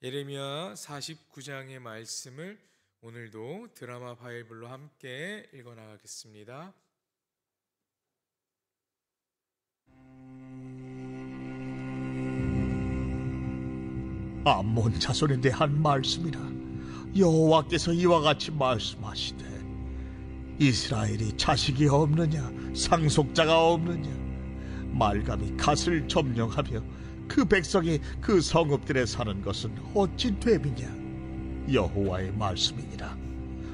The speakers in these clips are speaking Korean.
예레미야 49장의 말씀을 오늘도 드라마 바이블로 함께 읽어나가겠습니다. 암몬 자손에 대한 말씀이라. 여호와께서 이와 같이 말씀하시되, 이스라엘이 자식이 없느냐, 상속자가 없느냐, 말감이 갓을 점령하며 그 백성이 그 성읍들에 사는 것은 어찌 됨이냐. 여호와의 말씀이니라.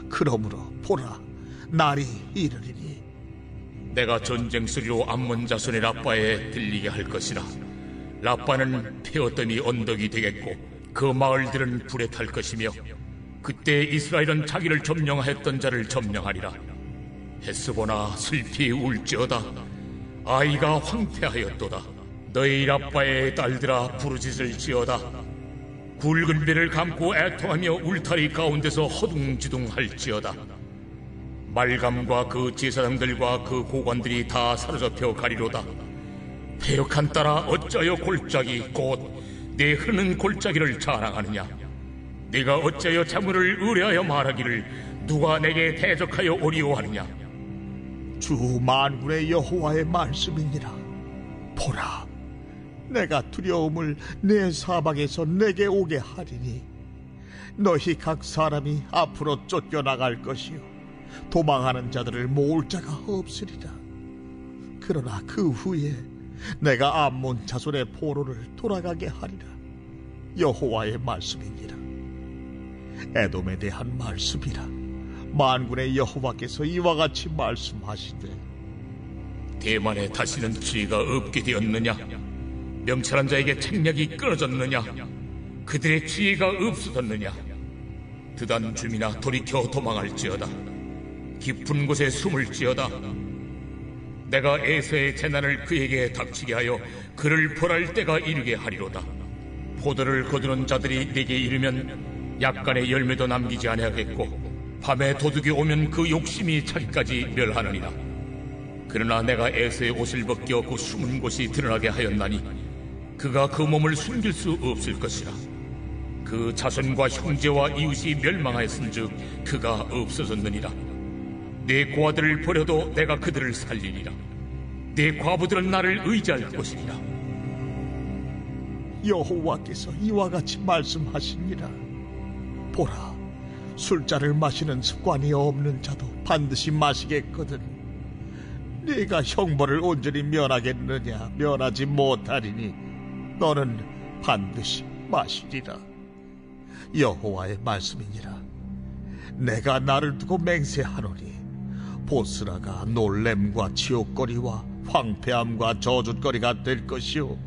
그러므로 보라, 날이 이르리니 내가 전쟁 소리로 암몬 자손의 라빠에 들리게 할 것이라. 라빠는 페어더미 언덕이 되겠고 그 마을들은 불에 탈 것이며, 그때 이스라엘은 자기를 점령하였던 자를 점령하리라. 헤스보나 슬피 울지어다. 아이가 황폐하였도다. 너희 라빠의 딸들아 부르짖을 지어다. 굵은 배를 감고 애통하며 울타리 가운데서 허둥지둥할지어다. 말감과 그 제사장들과 그 고관들이 다 사로잡혀 가리로다. 패역한 딸아, 어찌하여 골짜기 곧 내 흐르는 골짜기를 자랑하느냐. 네가 어찌하여 자문을 의뢰하여 말하기를 누가 내게 대적하여 오리오 하느냐. 주 만군의 여호와의 말씀이니라. 보라, 내가 두려움을 내 사방에서 내게 오게 하리니 너희 각 사람이 앞으로 쫓겨나갈 것이요 도망하는 자들을 모을 자가 없으리라. 그러나 그 후에 내가 암몬 자손의 포로를 돌아가게 하리라. 여호와의 말씀이니라. 에돔에 대한 말씀이라. 만군의 여호와께서 이와 같이 말씀하시되, 대만에 다시는 지혜가 없게 되었느냐. 명철한 자에게 책략이 끊어졌느냐. 그들의 지혜가 없어졌느냐. 드단 주민아, 돌이켜 도망할지어다. 깊은 곳에 숨을지어다. 내가 에서의 재난을 그에게 닥치게 하여 그를 벌할 때가 이르게 하리로다. 포도를 거두는 자들이 내게 이르면 약간의 열매도 남기지 아니하겠고, 밤에 도둑이 오면 그 욕심이 자기까지 멸하느니라. 그러나 내가 에서의 옷을 벗겨 그 숨은 곳이 드러나게 하였나니 그가 그 몸을 숨길 수 없을 것이라. 그 자손과 형제와 이웃이 멸망하였은즉 그가 없어졌느니라. 내 고아들을 버려도 내가 그들을 살리리라. 내 과부들은 나를 의지할 것이니라. 여호와께서 이와 같이 말씀하시니라. 보라, 술자를 마시는 습관이 없는 자도 반드시 마시겠거든. 네가 형벌을 온전히 면하겠느냐. 면하지 못하리니 너는 반드시 마시리라. 여호와의 말씀이니라. 내가 나를 두고 맹세하노니 보스라가 놀램과 치욕거리와 황폐함과 저주거리가 될 것이요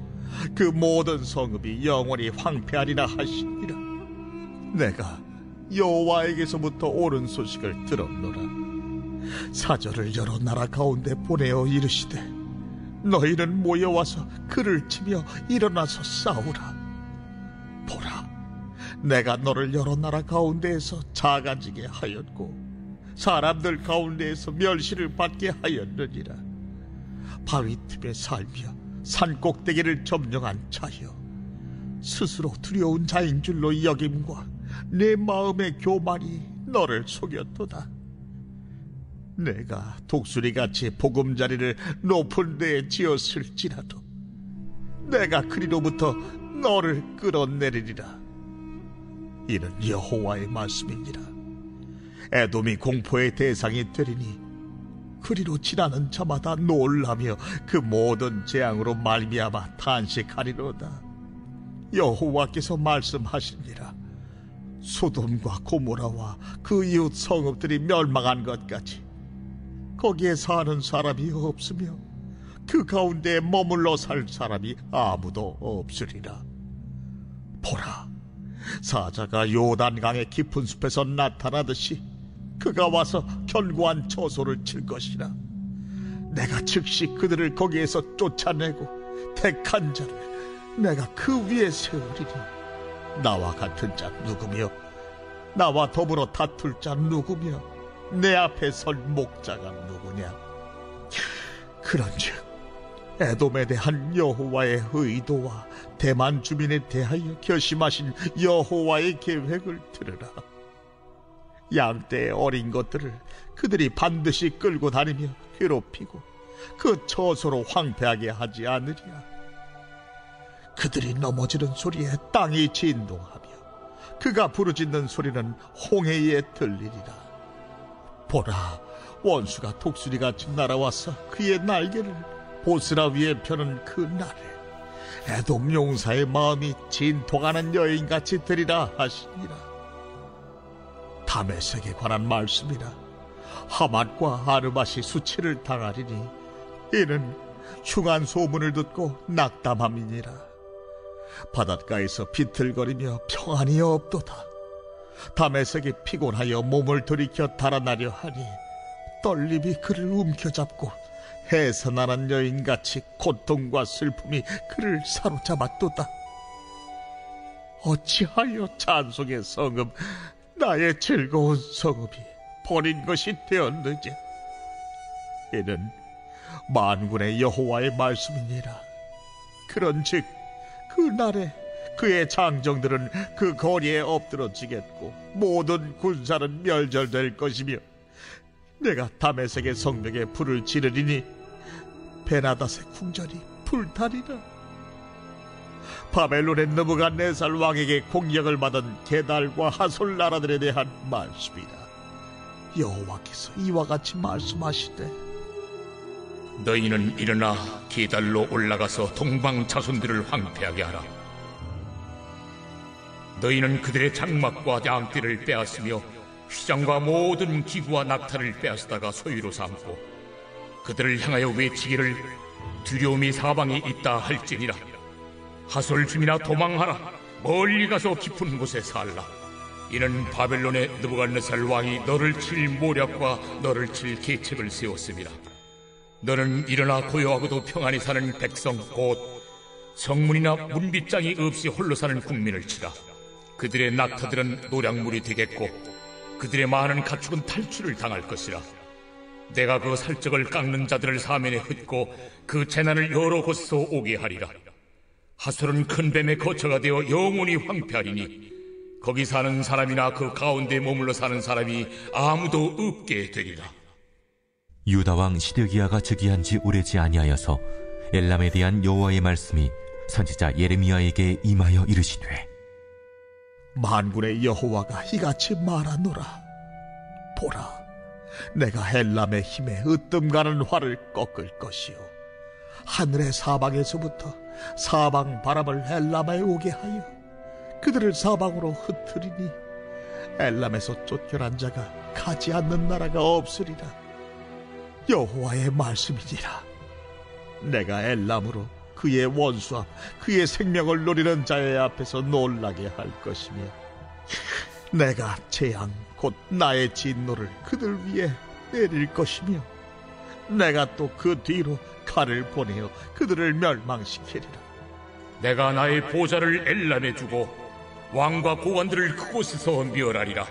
그 모든 성읍이 영원히 황폐하리라 하시니라. 내가 여호와에게서부터 옳은 소식을 들었노라. 사절을 여러 나라 가운데 보내어 이르시되, 너희는 모여와서 그를 치며 일어나서 싸우라. 보라, 내가 너를 여러 나라 가운데에서 작아지게 하였고 사람들 가운데에서 멸시를 받게 하였느니라. 바위 틈에 살며 산 꼭대기를 점령한 자여, 스스로 두려운 자인 줄로 여김과 내 마음의 교만이 너를 속였도다. 내가 독수리같이 보금자리를 높은 데에 지었을지라도 내가 그리로부터 너를 끌어내리리라. 이는 여호와의 말씀이니라. 에돔이 공포의 대상이 되리니 그리로 지나는 자마다 놀라며 그 모든 재앙으로 말미암아 탄식하리로다. 여호와께서 말씀하시니라. 소돔과 고모라와 그 이웃 성읍들이 멸망한 것 같이 거기에 사는 사람이 없으며 그 가운데 머물러 살 사람이 아무도 없으리라. 보라, 사자가 요단강의 깊은 숲에서 나타나듯이 그가 와서 견고한 처소를 칠 것이라. 내가 즉시 그들을 거기에서 쫓아내고 택한 자를 내가 그 위에 세우리니 나와 같은 자 누구며 나와 더불어 다툴 자 누구며 내 앞에 설 목자가 누구냐. 그런즉 에돔에 대한 여호와의 의도와 대만 주민에 대하여 결심하신 여호와의 계획을 들으라. 양떼의 어린 것들을 그들이 반드시 끌고 다니며 괴롭히고 그 처소로 황폐하게 하지 않으리라. 그들이 넘어지는 소리에 땅이 진동하며 그가 부르짖는 소리는 홍해에 들리리라. 보라, 원수가 독수리같이 날아와서 그의 날개를 보스라 위에 펴는 그 날에 에돔 용사의 마음이 진통하는 여인같이 되리라 하시니라. 다메섹에 관한 말씀이라. 하맛과 아르밧이 수치를 당하리니 이는 흉한 소문을 듣고 낙담함이니라. 바닷가에서 비틀거리며 평안이 없도다. 다메섹이 피곤하여 몸을 돌이켜 달아나려 하니 떨림이 그를 움켜잡고 해산하는 여인같이 고통과 슬픔이 그를 사로잡았도다. 어찌하여 찬송의 성읍, 나의 즐거운 성읍이 버린 것이 되었느냐. 이는 만군의 여호와의 말씀이니라. 그런즉 그 날에 그의 장정들은 그 거리에 엎드러지겠고 모든 군사는 멸절될 것이며 내가 다메섹의 성벽에 불을 지르리니 베나닷의 궁전이 불타리라. 바벨론의 느부갓네살 왕에게 공격을 받은 게달과 하솔 나라들에 대한 말씀이라. 여호와께서 이와 같이 말씀하시되 너희는 일어나 게달로 올라가서 동방 자손들을 황폐하게 하라. 너희는 그들의 장막과 양떼를 빼앗으며 휘장과 모든 기구와 낙타를 빼앗다가 소유로 삼고 그들을 향하여 외치기를 두려움이 사방에 있다 할지니라. 하솔 주민아 도망하라. 멀리 가서 깊은 곳에 살라. 이는 바벨론의 느부갓네살 왕이 너를 칠 모략과 너를 칠 계책을 세웠습니다. 너는 일어나 고요하고도 평안히 사는 백성 곧 성문이나 문빗장이 없이 홀로 사는 국민을 치라. 그들의 낙타들은 노략물이 되겠고 그들의 많은 가축은 탈출을 당할 것이라. 내가 그 살적을 깎는 자들을 사면에 흩고 그 재난을 여러 곳에서 오게 하리라. 하솔은 큰 뱀의 거처가 되어 영원히 황폐하리니 거기 사는 사람이나 그 가운데 머물러 사는 사람이 아무도 없게 되리라. 유다 왕 시드기야가 즉위한 지 오래지 아니하여서 엘람에 대한 여호와의 말씀이 선지자 예레미야에게 임하여 이르시되 만군의 여호와가 이같이 말하노라. 보라, 내가 엘람의 힘에 으뜸가는 활을 꺾을 것이요 하늘의 사방에서부터 사방 바람을 엘람에 오게 하여 그들을 사방으로 흩트리니 엘람에서 쫓겨난 자가 가지 않는 나라가 없으리라. 여호와의 말씀이니라. 내가 엘람으로 그의 원수와 그의 생명을 노리는 자의 앞에서 놀라게 할 것이며 내가 재앙 곧 나의 진노를 그들 위에 내릴 것이며 내가 또 그 뒤로 칼을 보내어 그들을 멸망시키리라. 내가 나의 보좌를 엘람에 주고 왕과 고관들을 그곳에서 멸하리라.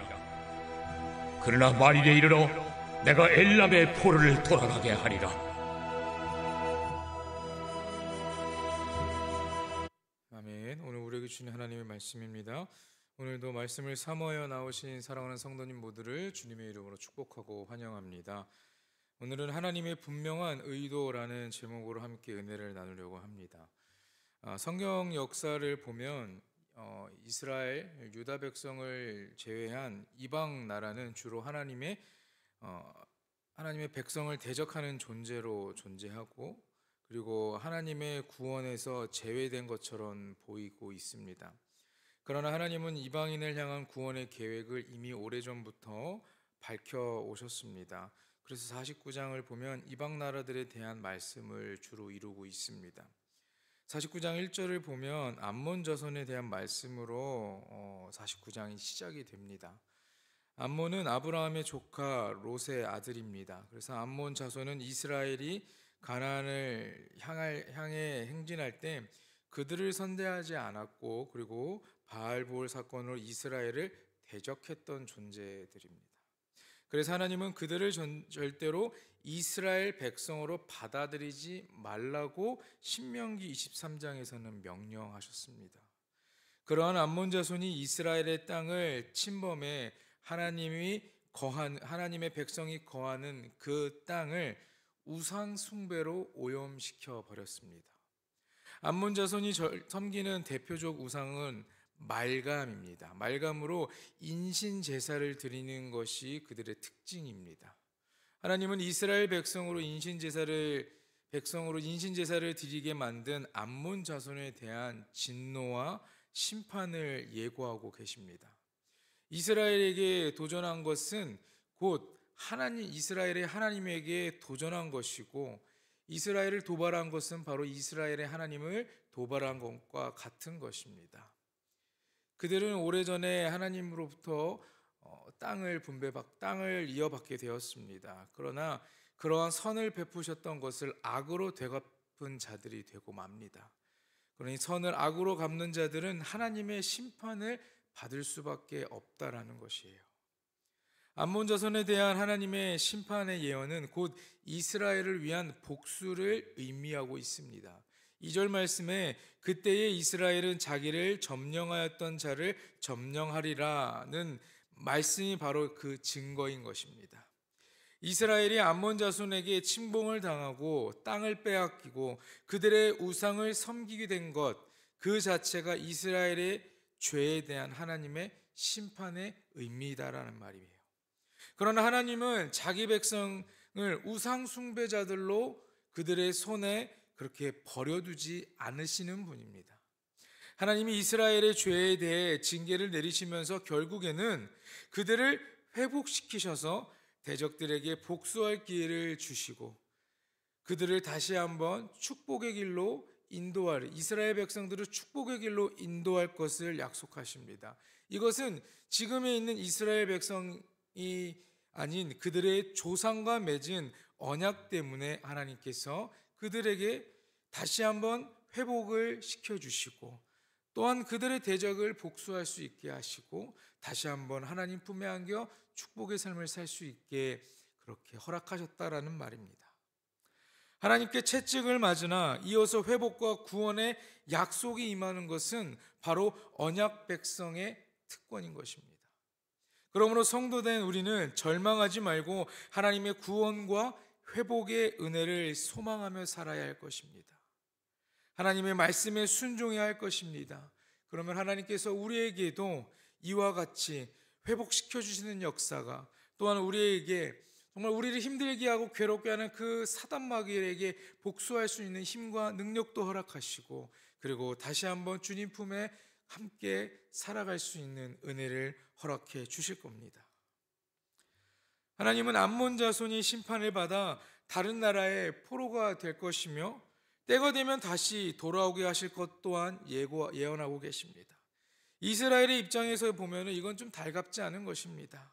그러나 만일에 이르러 내가 엘람의 포로를 돌아가게 하리라. 아멘. 오늘 우리에게 주신 하나님의 말씀입니다. 오늘도 말씀을 사모하여 나오신 사랑하는 성도님 모두를 주님의 이름으로 축복하고 환영합니다. 오늘은 하나님의 분명한 의도라는 제목으로 함께 은혜를 나누려고 합니다. 성경 역사를 보면 이스라엘, 유다 백성을 제외한 이방 나라는 주로 하나님의 백성을 대적하는 존재로 존재하고 그리고 하나님의 구원에서 제외된 것처럼 보이고 있습니다. 그러나 하나님은 이방인을 향한 구원의 계획을 이미 오래전부터 밝혀오셨습니다. 그래서 49장을 보면 이방 나라들에 대한 말씀을 주로 이루고 있습니다. 49장 1절을 보면 암몬 자손에 대한 말씀으로 49장이 시작이 됩니다. 암몬은 아브라함의 조카 롯의 아들입니다. 그래서 암몬 자손은 이스라엘이 가나안을 향해 행진할 때 그들을 선대하지 않았고 그리고 바알보을 사건으로 이스라엘을 대적했던 존재들입니다. 그래서 하나님은 그들을 절대로 이스라엘 백성으로 받아들이지 말라고 신명기 23장에서는 명령하셨습니다. 그러한 암몬 자손이 이스라엘의 땅을 침범해 하나님의 백성이 거하는 그 땅을 우상 숭배로 오염시켜 버렸습니다. 암몬 자손이 섬기는 대표적 우상은 말감입니다. 말감으로 인신 제사를 드리는 것이 그들의 특징입니다. 하나님은 이스라엘 백성으로 인신 제사를 드리게 만든 암몬 자손에 대한 진노와 심판을 예고하고 계십니다. 이스라엘에게 도전한 것은 곧 이스라엘의 하나님에게 도전한 것이고, 이스라엘을 도발한 것은 바로 이스라엘의 하나님을 도발한 것과 같은 것입니다. 그들은 오래전에 하나님으로부터 땅을 이어받게 되었습니다. 그러나 그러한 선을 베푸셨던 것을 악으로 되갚은 자들이 되고 맙니다. 그러니 선을 악으로 갚는 자들은 하나님의 심판을 받을 수밖에 없다라는 것이에요. 암몬 자손에 대한 하나님의 심판의 예언은 곧 이스라엘을 위한 복수를 의미하고 있습니다. 2절 말씀에 그때에 이스라엘은 자기를 점령하였던 자를 점령하리라는 말씀이 바로 그 증거인 것입니다. 이스라엘이 암몬 자손에게 침공을 당하고 땅을 빼앗기고 그들의 우상을 섬기게 된 것, 그 자체가 이스라엘의 죄에 대한 하나님의 심판의 의미다라는 말이에요. 그러나 하나님은 자기 백성을 우상 숭배자들로 그들의 손에 그렇게 버려두지 않으시는 분입니다. 하나님이 이스라엘의 죄에 대해 징계를 내리시면서 결국에는 그들을 회복시키셔서 대적들에게 복수할 기회를 주시고 그들을 다시 한번 이스라엘 백성들을 축복의 길로 인도할 것을 약속하십니다. 이것은 지금에 있는 이스라엘 백성이 아닌 그들의 조상과 맺은 언약 때문에 하나님께서 그들에게 다시 한번 회복을 시켜주시고 또한 그들의 대적을 복수할 수 있게 하시고 다시 한번 하나님 품에 안겨 축복의 삶을 살 수 있게 그렇게 허락하셨다라는 말입니다. 하나님께 채찍을 맞으나 이어서 회복과 구원의 약속이 임하는 것은 바로 언약 백성의 특권인 것입니다. 그러므로 성도된 우리는 절망하지 말고 하나님의 구원과 회복의 은혜를 소망하며 살아야 할 것입니다. 하나님의 말씀에 순종해야 할 것입니다. 그러면 하나님께서 우리에게도 이와 같이 회복시켜 주시는 역사가, 또한 우리에게 정말 우리를 힘들게 하고 괴롭게 하는 그 사단 마귀에게 복수할 수 있는 힘과 능력도 허락하시고, 그리고 다시 한번 주님 품에 함께 살아갈 수 있는 은혜를 허락해 주실 겁니다. 하나님은 암몬 자손이 심판을 받아 다른 나라의 포로가 될 것이며 때가 되면 다시 돌아오게 하실 것 또한 예언하고 계십니다. 이스라엘의 입장에서 보면 이건 좀 달갑지 않은 것입니다.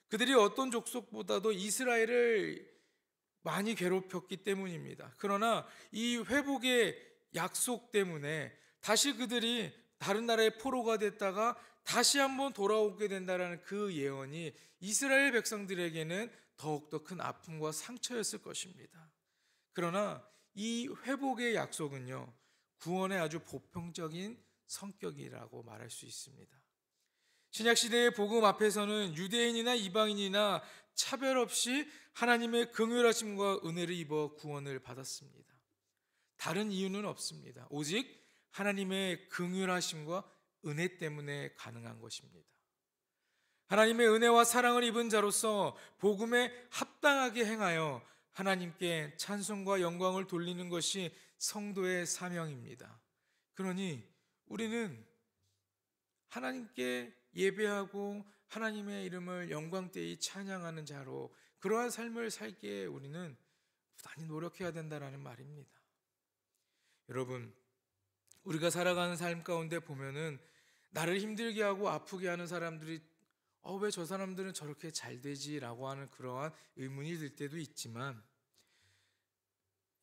그들이 어떤 족속보다도 이스라엘을 많이 괴롭혔기 때문입니다. 그러나 이 회복의 약속 때문에 다시 그들이 다른 나라의 포로가 됐다가 다시 한번 돌아오게 된다는 그 예언이 이스라엘 백성들에게는 더욱더 큰 아픔과 상처였을 것입니다. 그러나 이 회복의 약속은요, 구원의 아주 보편적인 성격이라고 말할 수 있습니다. 신약시대의 복음 앞에서는 유대인이나 이방인이나 차별 없이 하나님의 긍휼하심과 은혜를 입어 구원을 받았습니다. 다른 이유는 없습니다. 오직 하나님의 긍휼하심과 은혜 때문에 가능한 것입니다. 하나님의 은혜와 사랑을 입은 자로서 복음에 합당하게 행하여 하나님께 찬송과 영광을 돌리는 것이 성도의 사명입니다. 그러니 우리는 하나님께 예배하고 하나님의 이름을 영광되이 찬양하는 자로 그러한 삶을 살기에 우리는 부단히 노력해야 된다는 말입니다. 여러분, 우리가 살아가는 삶 가운데 보면은 나를 힘들게 하고 아프게 하는 사람들이 왜 저 사람들은 저렇게 잘 되지? 라고 하는 그러한 의문이 들 때도 있지만,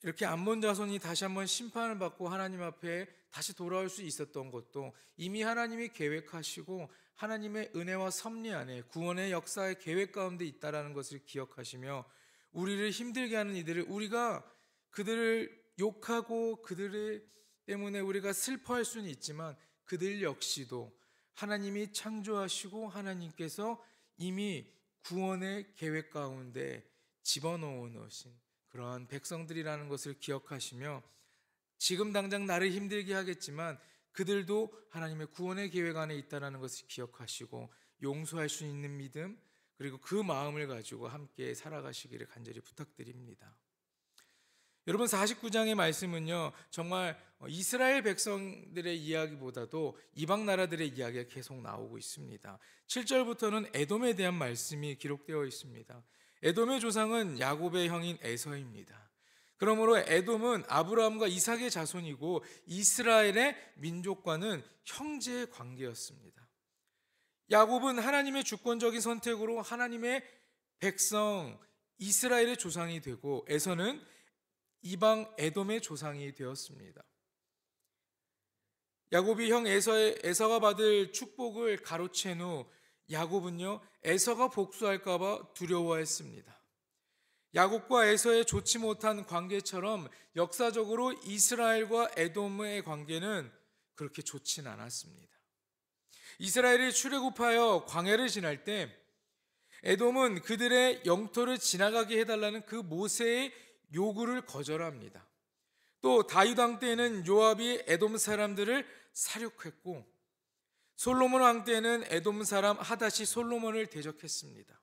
이렇게 암몬 자손이 다시 한번 심판을 받고 하나님 앞에 다시 돌아올 수 있었던 것도 이미 하나님이 계획하시고 하나님의 은혜와 섭리 안에 구원의 역사의 계획 가운데 있다라는 것을 기억하시며, 우리를 힘들게 하는 이들을, 우리가 그들을 욕하고 그들 때문에 우리가 슬퍼할 수는 있지만 그들 역시도 하나님이 창조하시고 하나님께서 이미 구원의 계획 가운데 집어넣어 놓으신 그러한 백성들이라는 것을 기억하시며, 지금 당장 나를 힘들게 하겠지만 그들도 하나님의 구원의 계획 안에 있다는 것을 기억하시고 용서할 수 있는 믿음, 그리고 그 마음을 가지고 함께 살아가시기를 간절히 부탁드립니다. 여러분, 49장의 말씀은요, 정말 이스라엘 백성들의 이야기보다도 이방 나라들의 이야기가 계속 나오고 있습니다. 7절부터는 에돔에 대한 말씀이 기록되어 있습니다. 에돔의 조상은 야곱의 형인 에서입니다. 그러므로 에돔은 아브라함과 이삭의 자손이고 이스라엘의 민족과는 형제의 관계였습니다. 야곱은 하나님의 주권적인 선택으로 하나님의 백성 이스라엘의 조상이 되고, 에서는 이방 에돔의 조상이 되었습니다. 야곱이 형 에서가 받을 축복을 가로챈 후 야곱은요, 에서가 복수할까 봐 두려워했습니다. 야곱과 에서의 좋지 못한 관계처럼 역사적으로 이스라엘과 에돔의 관계는 그렇게 좋진 않았습니다. 이스라엘이 출애굽하여 광야를 지날 때 에돔은 그들의 영토를 지나가게 해달라는 그 모세의 요구를 거절합니다. 또 다윗 왕 때에는 요압이 에돔 사람들을 사륙했고, 솔로몬 왕 때에는 에돔 사람 하닷이 솔로몬을 대적했습니다.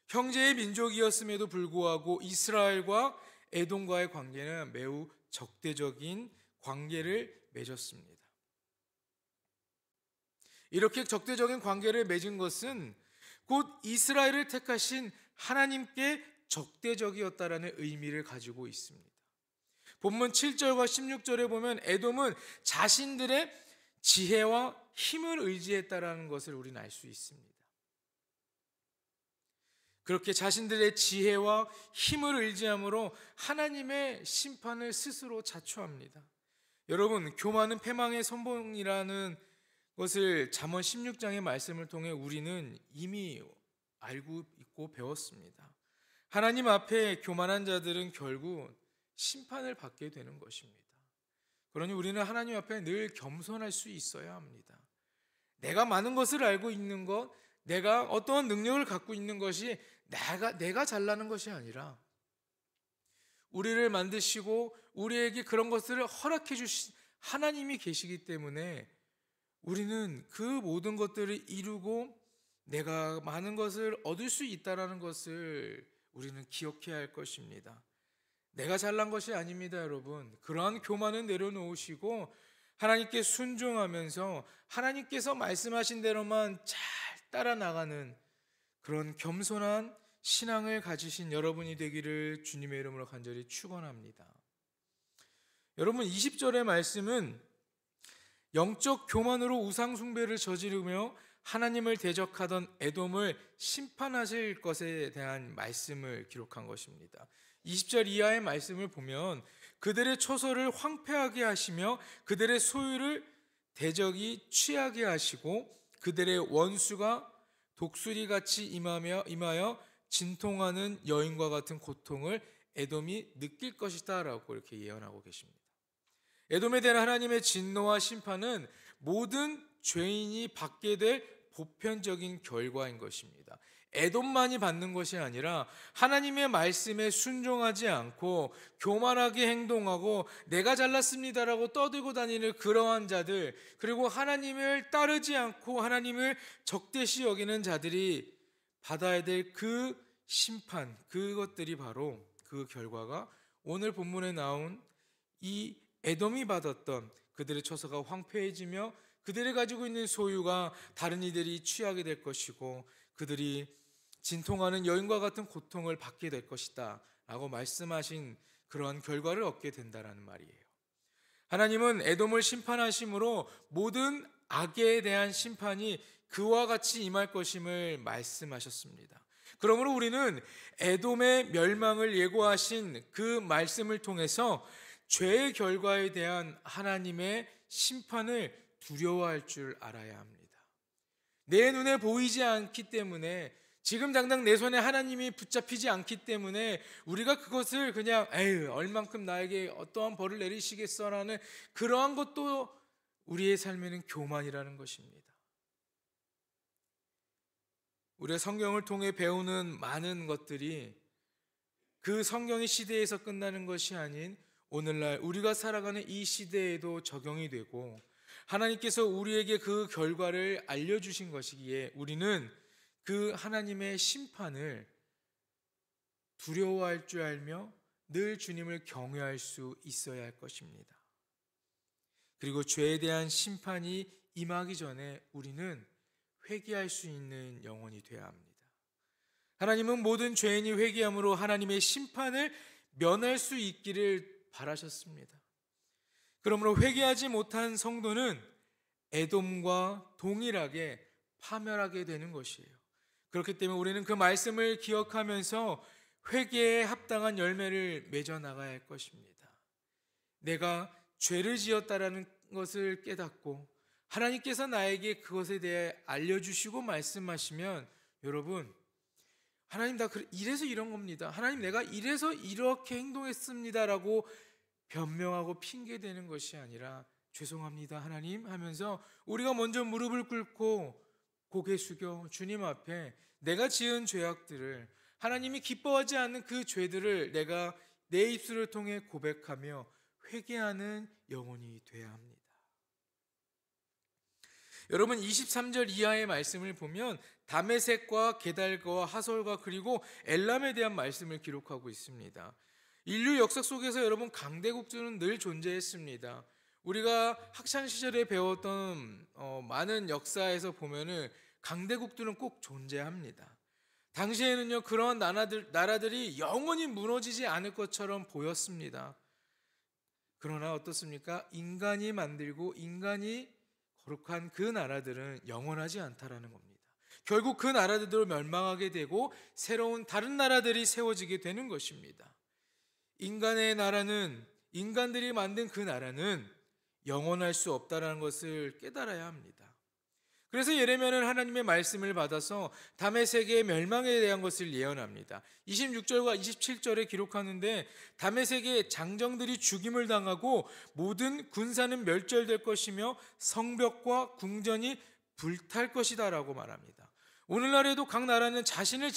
형제의 민족이었음에도 불구하고 이스라엘과 에돔과의 관계는 매우 적대적인 관계를 맺었습니다. 이렇게 적대적인 관계를 맺은 것은 곧 이스라엘을 택하신 하나님께 적대적이었다라는 의미를 가지고 있습니다. 본문 7절과 16절에 보면 에돔은 자신들의 지혜와 힘을 의지했다라는 것을 우리는 알 수 있습니다. 그렇게 자신들의 지혜와 힘을 의지함으로 하나님의 심판을 스스로 자초합니다. 여러분, 교만은 패망의 선봉이라는 것을 잠언 16장의 말씀을 통해 우리는 이미 알고 있고 배웠습니다. 하나님 앞에 교만한 자들은 결국 심판을 받게 되는 것입니다. 그러니 우리는 하나님 앞에 늘 겸손할 수 있어야 합니다. 내가 많은 것을 알고 있는 것, 내가 어떠한 능력을 갖고 있는 것이 내가 잘나는 것이 아니라 우리를 만드시고 우리에게 그런 것들을 허락해 주신 하나님이 계시기 때문에 우리는 그 모든 것들을 이루고 내가 많은 것을 얻을 수 있다는 것을 우리는 기억해야 할 것입니다. 내가 잘난 것이 아닙니다, 여러분. 그러한 교만은 내려놓으시고 하나님께 순종하면서 하나님께서 말씀하신 대로만 잘 따라 나가는 그런 겸손한 신앙을 가지신 여러분이 되기를 주님의 이름으로 간절히 축원합니다. 여러분, 20절의 말씀은 영적 교만으로 우상 숭배를 저지르며 하나님을 대적하던 에돔을 심판하실 것에 대한 말씀을 기록한 것입니다. 20절 이하의 말씀을 보면 그들의 초소를 황폐하게 하시며 그들의 소유를 대적이 취하게 하시고 그들의 원수가 독수리같이 임하여 진통하는 여인과 같은 고통을 에돔이 느낄 것이다 라고 이렇게 예언하고 계십니다. 에돔에 대한 하나님의 진노와 심판은 모든 죄인이 받게 될 보편적인 결과인 것입니다. 에돔만이 받는 것이 아니라 하나님의 말씀에 순종하지 않고 교만하게 행동하고 내가 잘났습니다라고 떠들고 다니는 그러한 자들, 그리고 하나님을 따르지 않고 하나님을 적대시 여기는 자들이 받아야 될 그 심판, 그것들이 바로 그 결과가 오늘 본문에 나온 이 에돔이 받았던 그들의 처소가 황폐해지며 그들이 가지고 있는 소유가 다른 이들이 취하게 될 것이고 그들이 진통하는 여인과 같은 고통을 받게 될 것이다 라고 말씀하신 그러한 결과를 얻게 된다라는 말이에요. 하나님은 에돔을 심판하심으로 모든 악에 대한 심판이 그와 같이 임할 것임을 말씀하셨습니다. 그러므로 우리는 에돔의 멸망을 예고하신 그 말씀을 통해서 죄의 결과에 대한 하나님의 심판을 두려워할 줄 알아야 합니다. 내 눈에 보이지 않기 때문에, 지금 당장 내 손에 하나님이 붙잡히지 않기 때문에 우리가 그것을 그냥 에휴, 얼만큼 나에게 어떠한 벌을 내리시겠어라는 그러한 것도 우리의 삶에는 교만이라는 것입니다. 우리가 성경을 통해 배우는 많은 것들이 그 성경의 시대에서 끝나는 것이 아닌 오늘날 우리가 살아가는 이 시대에도 적용이 되고, 하나님께서 우리에게 그 결과를 알려주신 것이기에 우리는 그 하나님의 심판을 두려워할 줄 알며 늘 주님을 경외할 수 있어야 할 것입니다. 그리고 죄에 대한 심판이 임하기 전에 우리는 회개할 수 있는 영혼이 되어야 합니다. 하나님은 모든 죄인이 회개함으로 하나님의 심판을 면할 수 있기를 바라셨습니다. 그러므로 회개하지 못한 성도는 에돔과 동일하게 파멸하게 되는 것이에요. 그렇기 때문에 우리는 그 말씀을 기억하면서 회개에 합당한 열매를 맺어 나가야 할 것입니다. 내가 죄를 지었다라는 것을 깨닫고 하나님께서 나에게 그것에 대해 알려주시고 말씀하시면, 여러분, 하나님 나 이래서 이런 겁니다, 하나님 내가 이래서 이렇게 행동했습니다라고 변명하고 핑계대는 것이 아니라 죄송합니다 하나님 하면서 우리가 먼저 무릎을 꿇고 고개 숙여 주님 앞에 내가 지은 죄악들을, 하나님이 기뻐하지 않는 그 죄들을 내가 내 입술을 통해 고백하며 회개하는 영혼이 되어야 합니다. 여러분, 23절 이하의 말씀을 보면 다메섹과 게달과 하솔과 그리고 엘람에 대한 말씀을 기록하고 있습니다. 인류 역사 속에서 여러분, 강대국들은 늘 존재했습니다. 우리가 학창 시절에 배웠던 많은 역사에서 보면은 강대국들은 꼭 존재합니다. 당시에는요, 그런 나라들이 영원히 무너지지 않을 것처럼 보였습니다. 그러나 어떻습니까? 인간이 만들고 인간이 거룩한 그 나라들은 영원하지 않다라는 겁니다. 결국 그 나라들도 멸망하게 되고 새로운 다른 나라들이 세워지게 되는 것입니다. 인간의 나라는, 인간들이 만든 그 나라는 영원할 수 없다라는 것을 깨달아야 합니다. 그래서 예레미야는 하나님의 말씀을 받아서 다메섹의 멸망에 대한 것을 예언합니다. 26절과 27절에 기록하는데, 다메섹의 장정들이 죽임을 당하고 모든 군사는 멸절될 것이며 성벽과 궁전이 불탈 것이다 라고 말합니다. 오늘날에도 각 나라는 자신의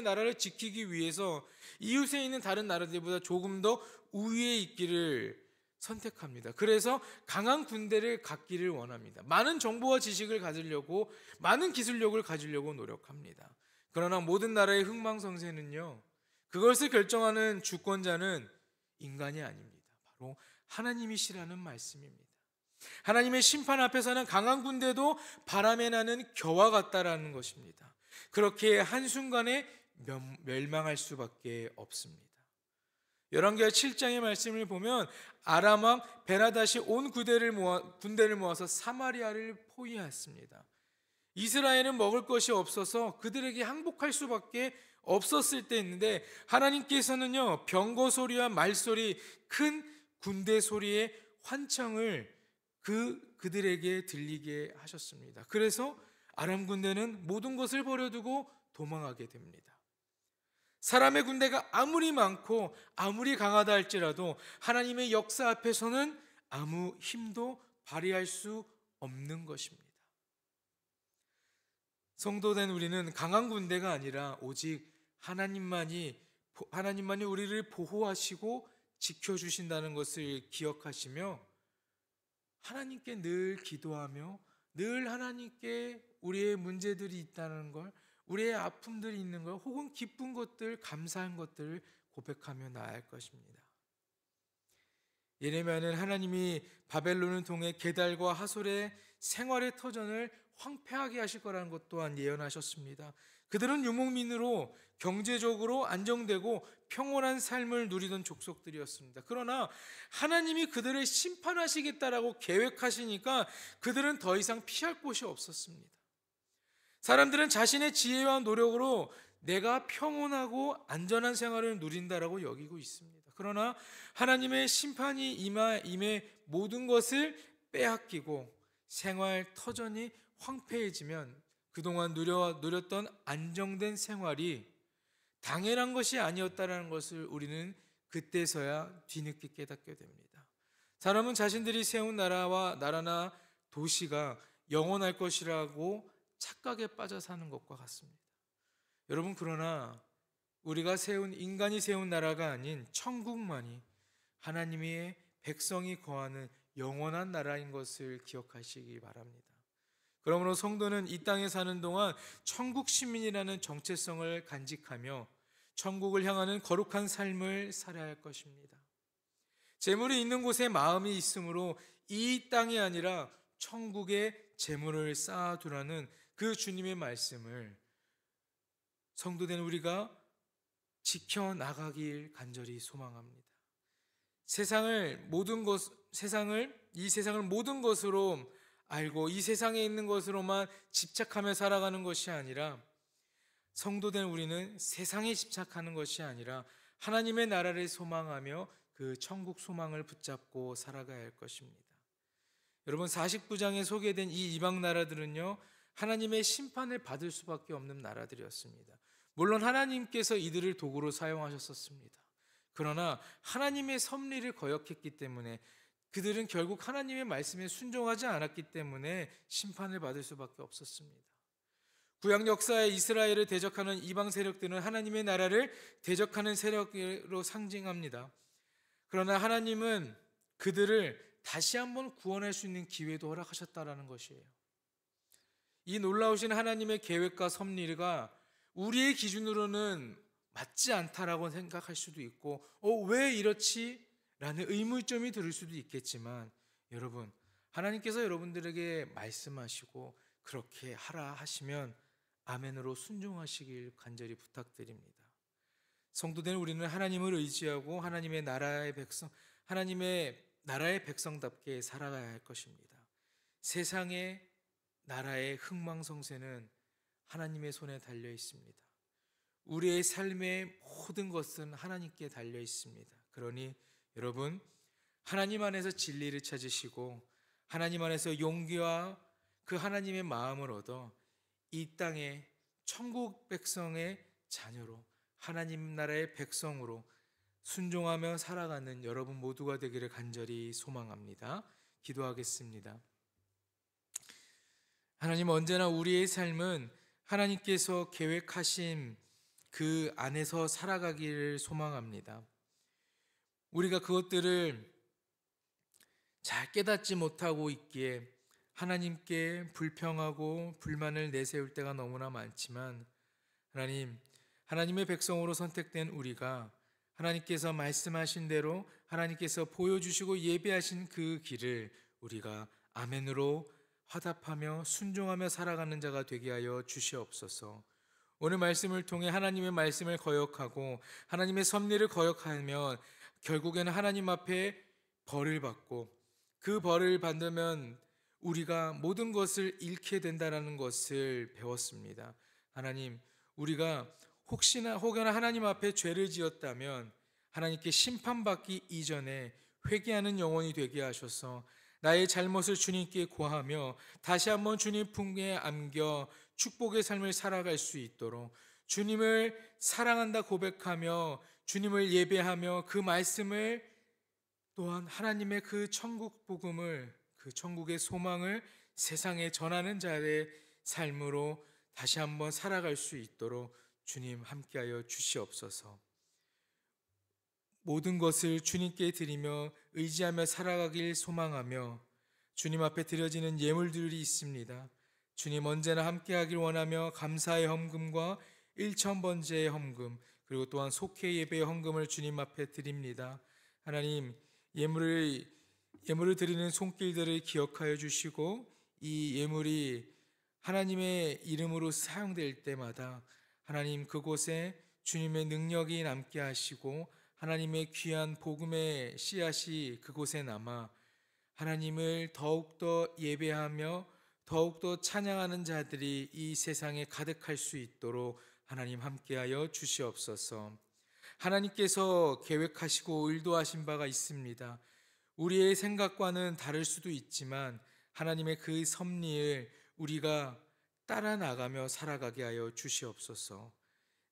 나라를 지키기 위해서 이웃에 있는 다른 나라들보다 조금 더 우위에 있기를 선택합니다. 그래서 강한 군대를 갖기를 원합니다. 많은 정보와 지식을 가지려고, 많은 기술력을 가지려고 노력합니다. 그러나 모든 나라의 흥망성쇠는요, 그것을 결정하는 주권자는 인간이 아닙니다. 바로 하나님이시라는 말씀입니다. 하나님의 심판 앞에서는 강한 군대도 바람에 나는 겨와 같다라는 것입니다. 그렇게 한순간에 멸망할 수밖에 없습니다. 열왕기하 7장의 말씀을 보면 아람 왕 베나닷이 온 군대를 모아서 사마리아를 포위했습니다. 이스라엘은 먹을 것이 없어서 그들에게 항복할 수밖에 없었을 때인데, 하나님께서는요, 병거 소리와 말소리, 큰 군대 소리의 환청을 그들에게 들리게 하셨습니다. 그래서 아람 군대는 모든 것을 버려두고 도망하게 됩니다. 사람의 군대가 아무리 많고 아무리 강하다 할지라도 하나님의 역사 앞에서는 아무 힘도 발휘할 수 없는 것입니다. 성도된 우리는 강한 군대가 아니라 오직 하나님만이 우리를 보호하시고 지켜주신다는 것을 기억하시며 하나님께 늘 기도하며 늘 하나님께 우리의 문제들이 있다는 걸, 우리의 아픔들이 있는 것, 혹은 기쁜 것들, 감사한 것들을 고백하며 나아갈 것입니다. 예레미야는 하나님이 바벨론을 통해 게달과 하솔의 생활의 터전을 황폐하게 하실 거라는 것 또한 예언하셨습니다. 그들은 유목민으로 경제적으로 안정되고 평온한 삶을 누리던 족속들이었습니다. 그러나 하나님이 그들을 심판하시겠다라고 계획하시니까 그들은 더 이상 피할 곳이 없었습니다. 사람들은 자신의 지혜와 노력으로 내가 평온하고 안전한 생활을 누린다라고 여기고 있습니다. 그러나 하나님의 심판이 임해 모든 것을 빼앗기고 생활 터전이 황폐해지면 그동안 누렸던 안정된 생활이 당연한 것이 아니었다라는 것을 우리는 그때서야 뒤늦게 깨닫게 됩니다. 사람은 자신들이 세운 나라나 도시가 영원할 것이라고 착각에 빠져 사는 것과 같습니다. 여러분, 그러나 인간이 세운 나라가 아닌 천국만이 하나님의 백성이 거하는 영원한 나라인 것을 기억하시기 바랍니다. 그러므로 성도는 이 땅에 사는 동안 천국 시민이라는 정체성을 간직하며 천국을 향하는 거룩한 삶을 살아야 할 것입니다. 재물이 있는 곳에 마음이 있으므로 이 땅이 아니라 천국에 재물을 쌓아두라는 그 주님의 말씀을 성도된 우리가 지켜나가길 간절히 소망합니다. 이 세상을 모든 것으로 알고 이 세상에 있는 것으로만 집착하며 살아가는 것이 아니라, 성도된 우리는 세상에 집착하는 것이 아니라 하나님의 나라를 소망하며 그 천국 소망을 붙잡고 살아가야 할 것입니다. 여러분, 49장에 소개된 이 이방 나라들은요, 하나님의 심판을 받을 수밖에 없는 나라들이었습니다. 물론 하나님께서 이들을 도구로 사용하셨었습니다. 그러나 하나님의 섭리를 거역했기 때문에, 그들은 결국 하나님의 말씀에 순종하지 않았기 때문에 심판을 받을 수밖에 없었습니다. 구약 역사의 이스라엘을 대적하는 이방 세력들은 하나님의 나라를 대적하는 세력으로 상징합니다. 그러나 하나님은 그들을 다시 한번 구원할 수 있는 기회도 허락하셨다라는 것이에요. 이 놀라우신 하나님의 계획과 섭리가 우리의 기준으로는 맞지 않다라고 생각할 수도 있고, 왜 이렇지? 라는 의문점이 들을 수도 있겠지만, 여러분, 하나님께서 여러분들에게 말씀하시고 그렇게 하라 하시면 아멘으로 순종하시길 간절히 부탁드립니다. 성도된 우리는 하나님을 의지하고 하나님의 나라의 백성답게 살아가야 할 것입니다. 세상의 나라의 흥망성쇠는 하나님의 손에 달려 있습니다. 우리의 삶의 모든 것은 하나님께 달려 있습니다. 그러니 여러분, 하나님 안에서 진리를 찾으시고 하나님 안에서 용기와 그 하나님의 마음을 얻어 이 땅에 천국 백성의 자녀로, 하나님 나라의 백성으로 순종하며 살아가는 여러분 모두가 되기를 간절히 소망합니다. 기도하겠습니다. 하나님, 언제나 우리의 삶은 하나님께서 계획하신 그 안에서 살아가기를 소망합니다. 우리가 그것들을 잘 깨닫지 못하고 있기에 하나님께 불평하고 불만을 내세울 때가 너무나 많지만, 하나님의 백성으로 선택된 우리가 하나님께서 말씀하신 대로 하나님께서 보여주시고 예배하신 그 길을 우리가 아멘으로 화답하며 순종하며 살아가는 자가 되게 하여 주시옵소서. 오늘 말씀을 통해 하나님의 말씀을 거역하고 하나님의 섭리를 거역하면 결국에는 하나님 앞에 벌을 받고, 그 벌을 받으면 우리가 모든 것을 잃게 된다는 것을 배웠습니다. 하나님, 우리가 혹여나 하나님 앞에 죄를 지었다면 하나님께 심판받기 이전에 회개하는 영혼이 되게 하셔서 나의 잘못을 주님께 고하며 다시 한번 주님 품에 안겨 축복의 삶을 살아갈 수 있도록, 주님을 사랑한다 고백하며 주님을 예배하며 그 말씀을, 또한 하나님의 그 천국 복음을, 그 천국의 소망을 세상에 전하는 자의 삶으로 다시 한번 살아갈 수 있도록 주님 함께하여 주시옵소서. 모든 것을 주님께 드리며 의지하며 살아가길 소망하며 주님 앞에 드려지는 예물들이 있습니다. 주님, 언제나 함께하길 원하며 감사의 헌금과 일천번제의 헌금, 그리고 또한 속회 예배의 헌금을 주님 앞에 드립니다. 하나님, 예물을 드리는 손길들을 기억하여 주시고 이 예물이 하나님의 이름으로 사용될 때마다 하나님, 그곳에 주님의 능력이 남게 하시고 하나님의 귀한 복음의 씨앗이 그곳에 남아 하나님을 더욱더 예배하며 더욱더 찬양하는 자들이 이 세상에 가득할 수 있도록 하나님 함께하여 주시옵소서. 하나님께서 계획하시고 의도하신 바가 있습니다. 우리의 생각과는 다를 수도 있지만 하나님의 그 섭리를 우리가 따라 나가며 살아가게 하여 주시옵소서.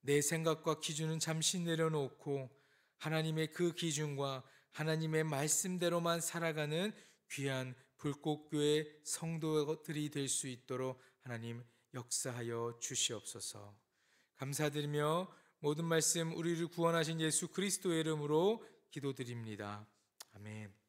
내 생각과 기준은 잠시 내려놓고 하나님의 그 기준과 하나님의 말씀대로만 살아가는 귀한 불꽃교회 성도들이 될 수 있도록 하나님 역사하여 주시옵소서. 감사드리며 모든 말씀 우리를 구원하신 예수 그리스도의 이름으로 기도드립니다. 아멘.